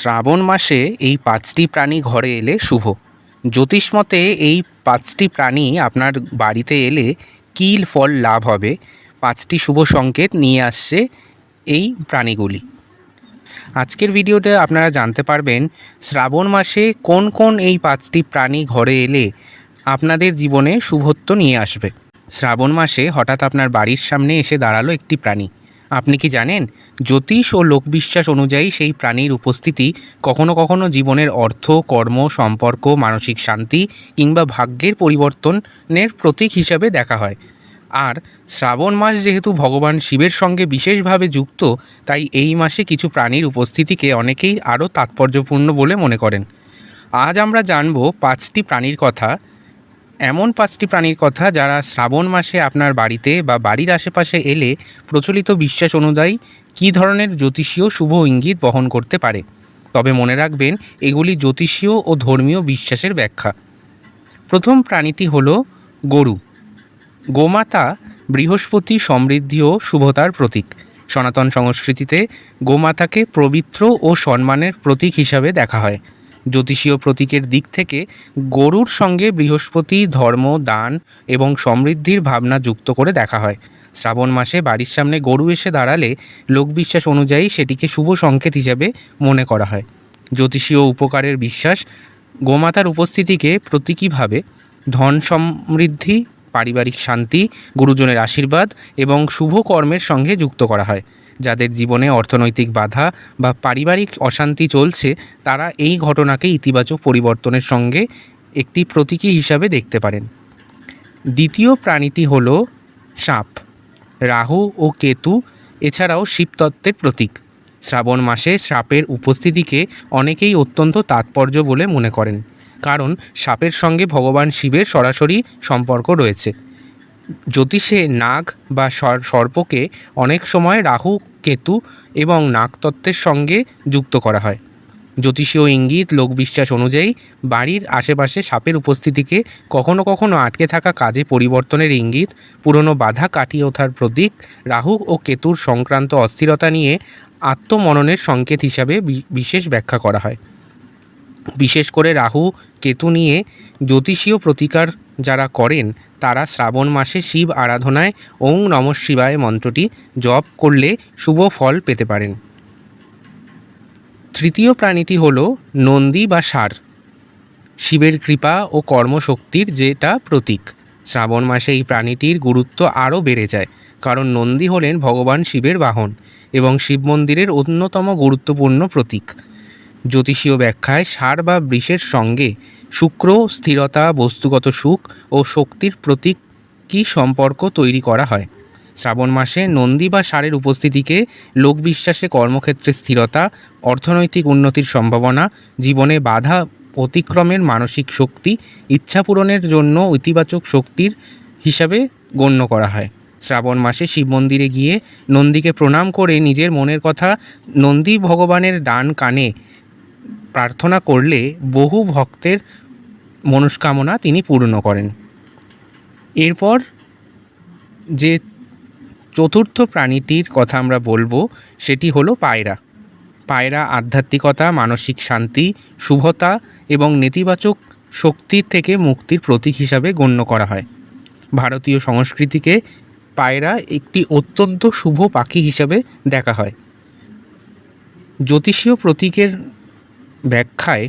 শ্রাবণ মাসে এই ৫টি প্রাণী ঘরে এলে শুভ। জ্যোতিষমতে এই ৫টি প্রাণী আপনার বাড়িতে এলে কী ফল লাভ হবে, ৫টি শুভ সংকেত নিয়ে আসছে এই প্রাণীগুলি। আজকের ভিডিওতে আপনারা জানতে পারবেন শ্রাবণ মাসে কোন কোন এই ৫টি প্রাণী ঘরে এলে আপনাদের জীবনে শুভত্ব নিয়ে আসবে। শ্রাবণ মাসে হঠাৎ আপনার বাড়ির সামনে এসে দাঁড়ালো একটি প্রাণী। আপনি কি জানেন, জ্যোতিষ ও লোকবিশ্বাস অনুযায়ী সেই প্রাণীর উপস্থিতি কখনো কখনো জীবনের অর্থ, কর্ম, সম্পর্ক, মানসিক শান্তি কিংবা ভাগ্যের পরিবর্তনের প্রতীক হিসাবে দেখা হয়। আর শ্রাবণ মাস যেহেতু ভগবান শিবের সঙ্গে বিশেষভাবে যুক্ত, তাই এই মাসে কিছু প্রাণীর উপস্থিতিকে অনেকেই আরও তাৎপর্যপূর্ণ বলে মনে করেন। আজ আমরা জানব ৫টি প্রাণীর কথা, এমন ৫টি প্রাণীর কথা যারা শ্রাবণ মাসে আপনার বাড়িতে বা বাড়ির আশেপাশে এলে প্রচলিত বিশ্বাস অনুযায়ী কী ধরনের জ্যোতিষীয় শুভ ইঙ্গিত বহন করতে পারে। তবে মনে রাখবেন, এগুলি জ্যোতিষীয় ও ধর্মীয় বিশ্বাসের ব্যাখ্যা। প্রথম প্রাণীটি হল গরু। গোমাতা বৃহস্পতি, সমৃদ্ধি ও শুভতার প্রতীক। সনাতন সংস্কৃতিতে গোমাতাকে পবিত্র ও সম্মানের প্রতীক হিসাবে দেখা হয়। জ্যোতিষীয় প্রতীকের দিক থেকে গরুর সঙ্গে বৃহস্পতি, ধর্ম, দান এবং সমৃদ্ধির ভাবনা যুক্ত করে দেখা হয়। শ্রাবণ মাসে বাড়ির সামনে গরু এসে দাঁড়ালে লোকবিশ্বাস অনুযায়ী সেটিকে শুভ সংকেত হিসেবে মনে করা হয়। জ্যোতিষীয় উপকারের বিশ্বাস, গোমাতার উপস্থিতিকে প্রতীকীভাবে ধন সমৃদ্ধি, পারিবারিক শান্তি, গুরুজনের আশীর্বাদ এবং শুভ কর্মের সঙ্গে যুক্ত করা হয়। যাদের জীবনে অর্থনৈতিক বাধা বা পারিবারিক অশান্তি চলছে, তারা এই ঘটনাকে ইতিবাচক পরিবর্তনের সঙ্গে একটি প্রতীকী হিসাবে দেখতে পারেন। দ্বিতীয় প্রাণীটি হল সাপ। রাহু ও কেতু এছাড়াও শিবতত্ত্বের প্রতীক। শ্রাবণ মাসে সাপের উপস্থিতিকে অনেকেই অত্যন্ত তাৎপর্য বলে মনে করেন, কারণ সাপের সঙ্গে ভগবান শিবের সরাসরি সম্পর্ক রয়েছে। জ্যোতিষে নাগ বা সর্পকে অনেক সময় রাহু, কেতু এবং নাগতত্ত্বের সঙ্গে যুক্ত করা হয়। জ্যোতিষীয় ইঙ্গিত, লোকবিশ্বাস অনুযায়ী বাড়ির আশেপাশে সাপের উপস্থিতিকে কখনো কখনো আটকে থাকা কাজে পরিবর্তনের ইঙ্গিত, পুরনো বাধা কাটিয়ে ওঠার প্রতীক। রাহু ও কেতুর সংক্রান্ত অস্থিরতা নিয়ে আত্মমননের সংকেত হিসাবে বিশেষ ব্যাখ্যা করা হয়। বিশেষ করে রাহু, কেতু নিয়ে জ্যোতিষীয় প্রতিকার যারা করেন, তারা শ্রাবণ মাসে শিব আরাধনায় ওং নমঃ শিবায় মন্ত্রটি জপ করলে শুভ ফল পেতে পারেন। তৃতীয় প্রাণীটি হল নন্দী বা ষাঁড়। শিবের কৃপা ও কর্মশক্তির যেটা প্রতীক। শ্রাবণ মাসে এই প্রাণীটির গুরুত্ব আরও বেড়ে যায়, কারণ নন্দী হলেন ভগবান শিবের বাহন এবং শিব মন্দিরের অন্যতম গুরুত্বপূর্ণ প্রতীক। জ্যোতিষীয় ব্যাখ্যায় ষাঁড় বা বৃষের সঙ্গে শুক্র, স্থিরতা, বস্তুগত সুখ ও শক্তির প্রতীকী সম্পর্ক তৈরি করা হয়। শ্রাবণ মাসে নন্দী বা ষাঁড়ের উপস্থিতিকে লোকবিশ্বাসে কর্মক্ষেত্রে স্থিরতা, অর্থনৈতিক উন্নতির সম্ভাবনা, জীবনে বাধা অতিক্রমের মানসিক শক্তি, ইচ্ছা পূরণের জন্য ইতিবাচক শক্তির হিসাবে গণ্য করা হয়। শ্রাবণ মাসে শিব মন্দিরে গিয়ে নন্দীকে প্রণাম করে নিজের মনের কথা নন্দী ভগবানের ডান কানে প্রার্থনা করলে বহু ভক্তের মনস্কামনা তিনি পূর্ণ করেন। এরপর যে চতুর্থ প্রাণীটির কথা আমরা বলবো, সেটি হলো পায়রা। পায়রা আধ্যাত্মিকতা, মানসিক শান্তি, শুভতা এবং নেতিবাচক শক্তির থেকে মুক্তির প্রতীক হিসাবে গণ্য করা হয়। ভারতীয় সংস্কৃতিকে পায়রা একটি অত্যন্ত শুভ পাখি হিসাবে দেখা হয়। জ্যোতিষীয় প্রতীকের ব্যাখ্যায়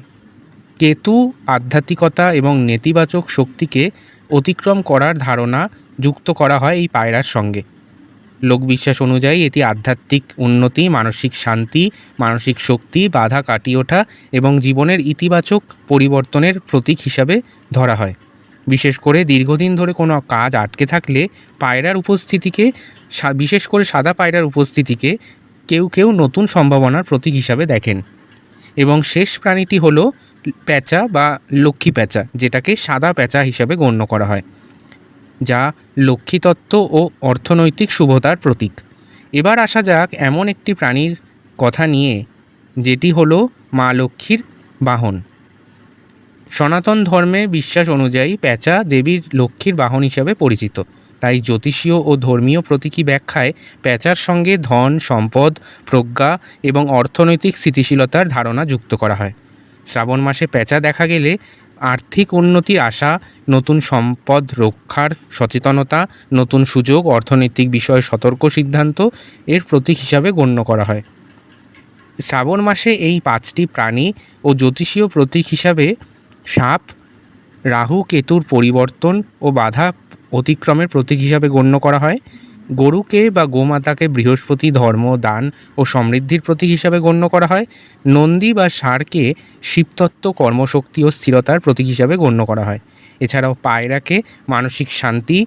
কেতু আধ্যাত্মিকতা এবং নেতিবাচক শক্তিকে অতিক্রম করার ধারণা যুক্ত করা হয় এই পায়রার সঙ্গে। লোকবিশ্বাস অনুযায়ী এটি আধ্যাত্মিক উন্নতি, মানসিক শান্তি, মানসিক শক্তি, বাধা কাটিয়ে ওঠা এবং জীবনের ইতিবাচক পরিবর্তনের প্রতীক হিসাবে ধরা হয়। বিশেষ করে দীর্ঘদিন ধরে কোনো কাজ আটকে থাকলে পায়রার উপস্থিতিকে, বিশেষ করে সাদা পায়রার উপস্থিতিকে কেউ কেউ নতুন সম্ভাবনার প্রতীক হিসাবে দেখেন। এবং শেষ প্রাণীটি হলো প্যাঁচা বা লক্ষ্মী প্যাঁচা, যেটাকে সাদা প্যাঁচা হিসাবে গণ্য করা হয়, যা লক্ষ্মীতত্ত্ব ও অর্থনৈতিক শুভতার প্রতীক। এবার আসা যাক এমন একটি প্রাণীর কথা নিয়ে যেটি হলো মা লক্ষ্মীর বাহন। সনাতন ধর্মে বিশ্বাস অনুযায়ী প্যাঁচা দেবীর লক্ষ্মীর বাহন হিসাবে পরিচিত। তাই জ্যোতিষীয় ও ধর্মীয় প্রতীকী ব্যাখ্যায় পেঁচার সঙ্গে ধন, সম্পদ, প্রজ্ঞা এবং অর্থনৈতিক স্থিতিশীলতার ধারণা যুক্ত করা হয়। শ্রাবণ মাসে পেঁচা দেখা গেলে আর্থিক উন্নতির আশা, নতুন সম্পদ রক্ষার সচেতনতা, নতুন সুযোগ, অর্থনৈতিক বিষয়ে সতর্ক সিদ্ধান্ত এর প্রতীক হিসাবে গণ্য করা হয়। শ্রাবণ মাসে এই 5টি প্রাণী ও জ্যোতিষীয় প্রতীক হিসাবে সাপ রাহু কেতুর পরিবর্তন ও বাধা অতিক্রমের প্রতীক হিসাবে গণ্য করা হয়। গরুকে বা গোমাতাকে বৃহস্পতি ধর্ম, দান ও সমৃদ্ধির প্রতীক হিসাবে গণ্য করা হয়। নন্দী বা ষাঁড়কে শিবতত্ত্ব, কর্মশক্তি ও স্থিরতার প্রতীক হিসাবে গণ্য করা হয়। এছাড়াও পায়রাকে মানসিক শান্তি,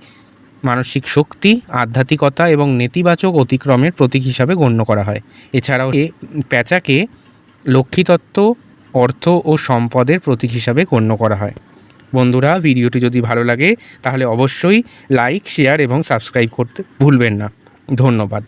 মানসিক শক্তি, আধ্যাত্মিকতা এবং নেতিবাচক অতিক্রমের প্রতীক হিসাবে গণ্য করা হয়। এছাড়াও পেঁচাকে লক্ষ্মীতত্ত্ব, অর্থ ও সম্পদের প্রতীক হিসাবে গণ্য করা হয়। বন্ধুরা, ভিডিওটি যদি ভালো লাগে তাহলে অবশ্যই লাইক, শেয়ার এবং সাবস্ক্রাইব করতে ভুলবেন না। ধন্যবাদ।